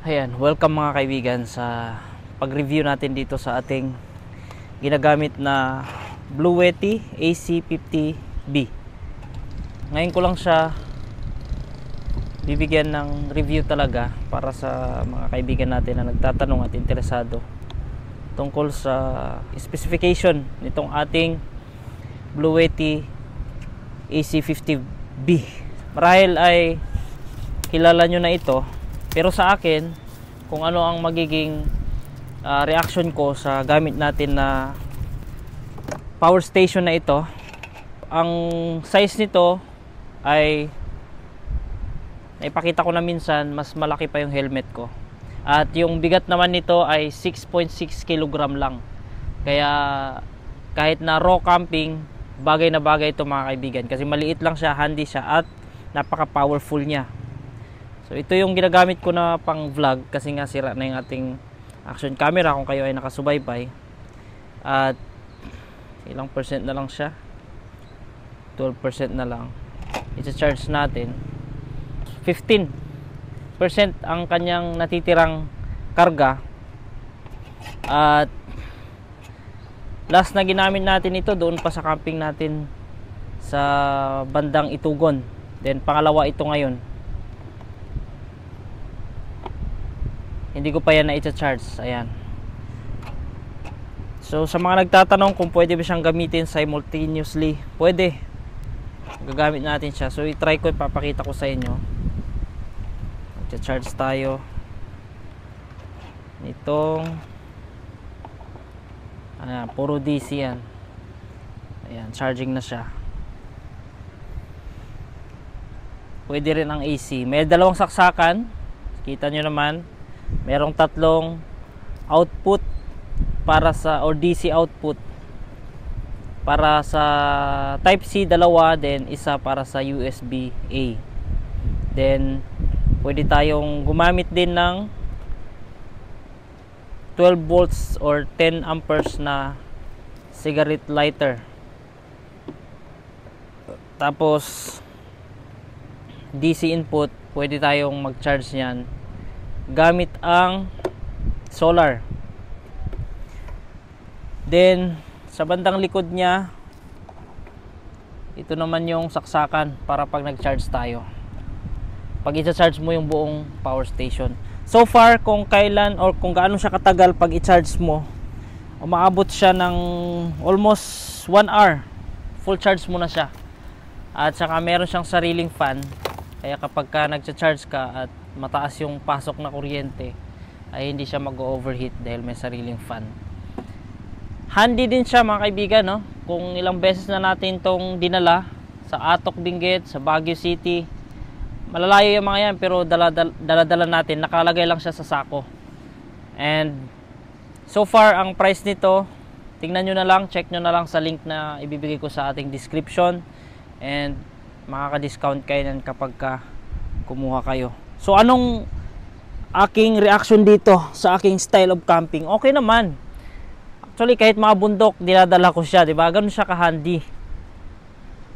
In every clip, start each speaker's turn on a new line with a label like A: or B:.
A: Ayan, welcome mga kaibigan sa pag-review natin dito sa ating ginagamit na Blue Yeti AC50B. Ngayon ko lang siya bibigyan ng review talaga para sa mga kaibigan natin na nagtatanong at interesado tungkol sa specification nitong ating Blue Yeti AC50B. Marahil ay kilala nyo na ito, pero sa akin, kung ano ang magiging reaction ko sa gamit natin na power station na ito, ang size nito ay naipakita ko na minsan, mas malaki pa yung helmet ko. At yung bigat naman nito ay 6.6 kg lang. Kaya kahit na raw camping, bagay na bagay ito mga kaibigan. Kasi maliit lang siya, handy siya, at napaka-powerful niya. So ito yung ginagamit ko na pang vlog kasi nga sira na yung ating action camera kung kayo ay nakasubaybay. At ilang percent na lang siya, 12% na lang. I-charge natin 15% ang kanyang natitirang karga. At last na ginamit natin ito doon pa sa camping natin sa bandang Itugon. Then pangalawa ito ngayon. Hindi ko pa yan na i-charge. Ayan. So sa mga nagtatanong kung pwede ba siyang gamitin simultaneously, pwede. Gagamit natin siya. So i-try ko, ipapakita ko sa inyo. Mag-charge tayo nitong puro DC yan. Ayan, charging na siya. Pwede rin ang AC. May dalawang saksakan. Kita nyo naman. Merong tatlong output para sa, or DC output para sa type C, dalawa, then isa para sa USB A. Then pwede tayong gumamit din ng 12 volts or 10 amperes na cigarette lighter. Tapos DC input, pwede tayong mag-charge niyan gamit ang solar. Then sa bandang likod niya, ito naman yung saksakan para pag nag-charge tayo, pag i-charge mo yung buong power station. So far, kung kailan or kung gaano siya katagal pag i-charge mo, umaabot siya ng almost 1 hour. Full charge mo na siya. At saka meron siyang sariling fan, kaya kapag ka nag-charge ka at mataas yung pasok na kuryente, ay hindi siya mag-overheat dahil may sariling fan. Handy din siya mga kaibigan, no? Kung ilang beses na natin tong dinala sa Atok, Benguet, sa Baguio City, malalayo yung mga yan, pero dala-dala natin, nakalagay lang siya sa sako. And so far, ang price nito, tingnan nyo na lang, check nyo na lang sa link na ibibigay ko sa ating description, and makaka-discount kayo yan kapag kumuha kayo. So anong aking reaction dito sa aking style of camping? Okay naman. Actually, kahit mga bundok, dinadala ko siya, 'di ba? Ganun siya ka-handy.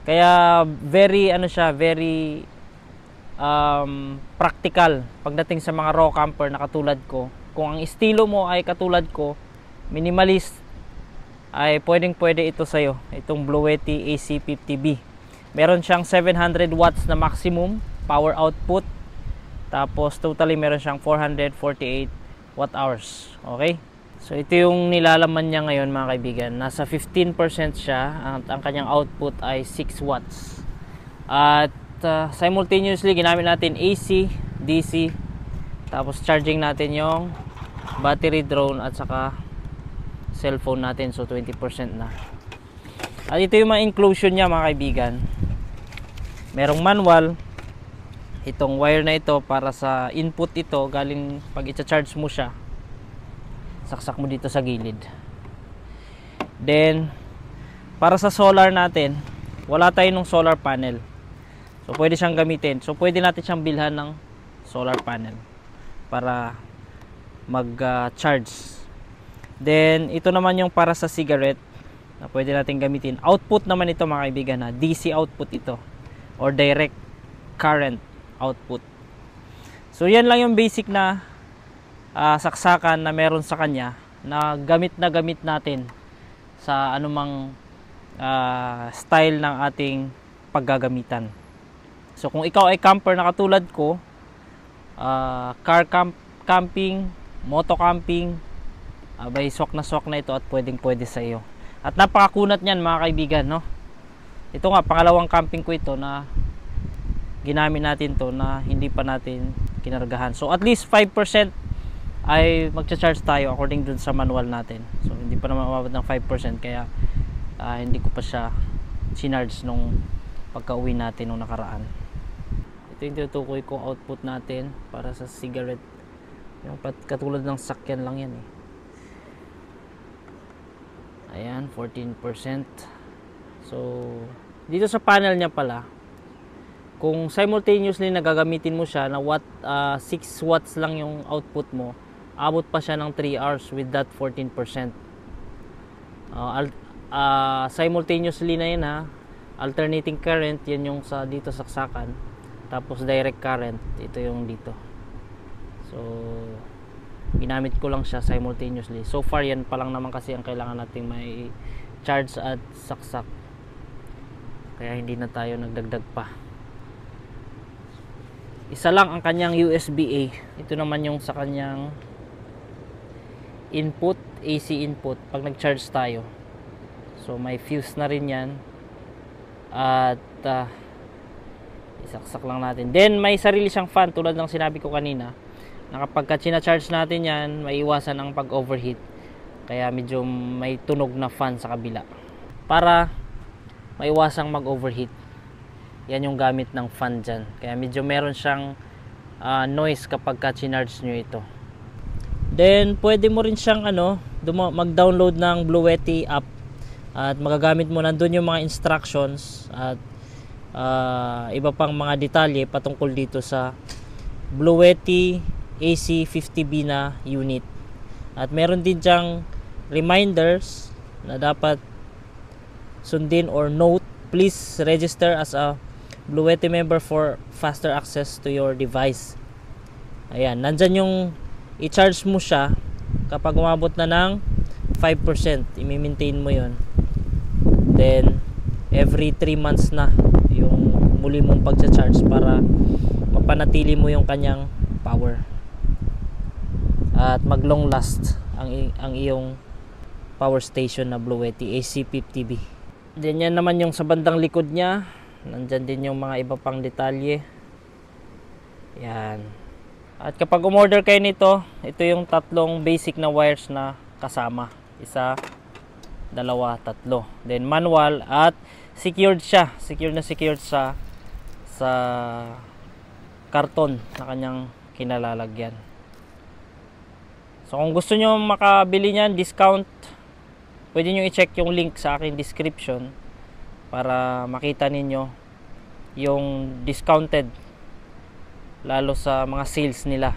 A: Kaya very very practical pagdating sa mga raw camper na katulad ko. Kung ang estilo mo ay katulad ko, minimalist, ay pwedeng-pwede ito sa iyo, itong Blue Yeti AC50B. Meron siyang 700 watts na maximum power output. Tapos totally meron siyang 448 watt hours. Okay? So ito yung nilalaman niya ngayon mga kaibigan. Nasa 15% siya. Ang kanyang output ay 6 watts. At simultaneously ginamit natin AC, DC. Tapos charging natin yung battery, drone, at saka cellphone natin. So 20% na. At ito yung mga inclusion niya mga kaibigan. Merong manual. Itong wire na ito para sa input, ito galing pag i-charge mo siya, saksak mo dito sa gilid. Then para sa solar natin, wala tayo ng solar panel, so pwede siyang gamitin. So pwede natin siyang bilhan ng solar panel para mag-charge. Then ito naman yung para sa cigarette na pwede natin gamitin. Output naman ito mga kaibigan, na DC output ito or direct current output. So yan lang yung basic na saksakan na meron sa kanya na gamit natin sa anumang style ng ating paggagamitan. So kung ikaw ay camper na katulad ko, camping, moto camping, abay swak na ito at pwede sa iyo. At napakakunat niyan mga kaibigan, no? Ito nga, pangalawang camping ko ito na ginamit natin to na hindi pa natin kinargahan. So at least 5% ay magcha-charge tayo according dun sa manual natin. So hindi pa naman umabot ng 5% kaya hindi ko pa siya sinarge nung pagka-uwi natin nung nakaraan. Ito yung tinutukoy kong output natin para sa cigarette. Yung katulad ng sakyan lang yan eh. Ayan, 14%. So dito sa panel niya pala, kung simultaneously nagagamitin mo siya na 6 watts lang yung output mo, abot pa siya ng 3 hours with that 14%. Simultaneously na yun ha. Alternating current, yan yung sa dito saksakan. Tapos direct current, ito yung dito. So ginamit ko lang siya simultaneously. So far yan pa lang naman kasi ang kailangan nating may charge at saksak. Kaya hindi na tayo nagdagdag pa. Isa lang ang kanyang USB-A. Ito naman yung sa kanyang input, AC input pag nag-charge tayo. So may fuse na rin yan. At isaksak lang natin. Then may sarili siyang fan tulad ng sinabi ko kanina. Na kapag china-charge natin yan, maiwasan ang pag-overheat. Kaya medyo may tunog na fan sa kabila. Para maiwasang mag-overheat. Yan yung gamit ng fan dyan. Kaya medyo meron siyang noise kapag ka-charge nyo ito. Then pwede mo rin siyang mag-download ng Bluetti app. At magagamit mo nandun yung mga instructions at iba pang mga detalye patungkol dito sa Bluetti AC50B na unit. At meron din dyang reminders na dapat sundin or note, please register as a Bluetti member for faster access to your device. Ayan, nandyan yung i-charge mo siya kapag umabot na ng 5%, i-maintain mo yon. Then every 3 months na yung muli mong pagcha-charge para mapanatili mo yung kanyang power at mag long last ang iyong power station na Bluetti AC50B. Then yan naman yung sa bandang likod niya. Nandyan din yung mga iba pang detalye. Yan. At kapag umorder kayo nito, ito yung tatlong basic na wires na kasama. Isa, dalawa, tatlo. Then manual at secured siya. Secured sa karton na kanyang kinalalagyan. So kung gusto nyo makabili niyan, discount, pwede nyo i-check yung link sa aking description para makita ninyo yung discounted lalo sa mga sales nila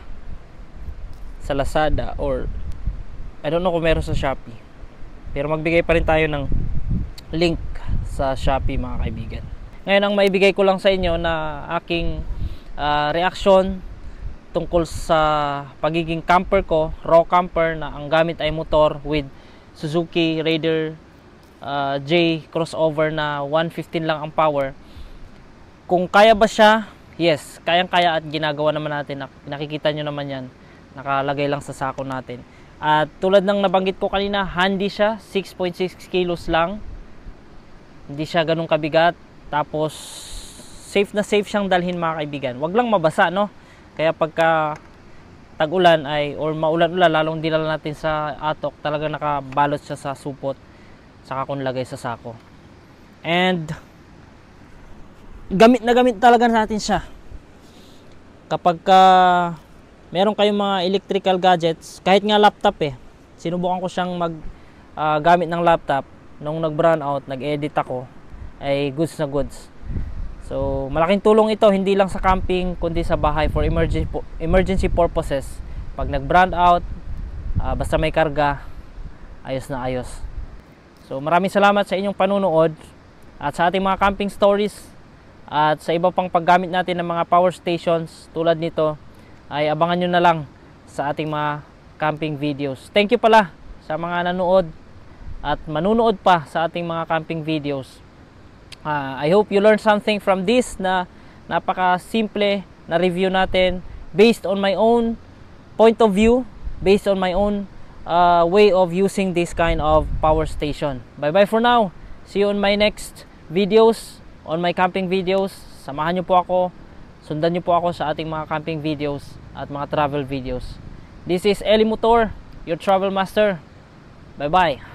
A: sa Lazada or I don't know kung meron sa Shopee, pero magbigay pa rin tayo ng link sa Shopee mga kaibigan. Ngayon ang maibigay ko lang sa inyo na aking reaction tungkol sa pagiging camper ko, raw camper na ang gamit ay motor with Suzuki Raider J crossover na 115 lang ang power. Kung kaya ba siya? Yes, kayang-kaya at ginagawa naman natin. Nakikita nyo naman yan. Nakalagay lang sa sako natin. At tulad ng nabanggit ko kanina, handy siya. 6.6 kilos lang. Hindi siya ganun kabigat. Tapos, safe na safe siyang dalhin mga kaibigan. Wag lang mabasa, no? Kaya pagka tag-ulan or maulan-ulan, lalong dinala natin sa atok, talaga nakabalot siya sa supot. Saka kung lagay sa sako. And gamit na gamit talaga natin siya. Kapag meron kayong mga electrical gadgets, kahit nga laptop sinubukan ko siyang gamit ng laptop nung nag-brown out, nag-edit ako, ay goods na goods. So malaking tulong ito hindi lang sa camping kundi sa bahay for emergency purposes. Pag nag-brown out, basta may karga, ayos na ayos. So maraming salamat sa inyong panunood at sa ating mga camping stories at sa iba pang paggamit natin ng mga power stations tulad nito ay abangan nyo na lang sa ating mga camping videos. Thank you pala sa mga nanood at manunood pa sa ating mga camping videos. I hope you learned something from this na napaka-simple na review natin based on my own point of view, based on my own way of using this kind of power station. Bye-bye for now. See you on my next videos, on my camping videos. Samahan nyo po ako, sundan nyo po ako sa ating mga camping videos at mga travel videos. This is Eli Motor, your travel master. Bye-bye.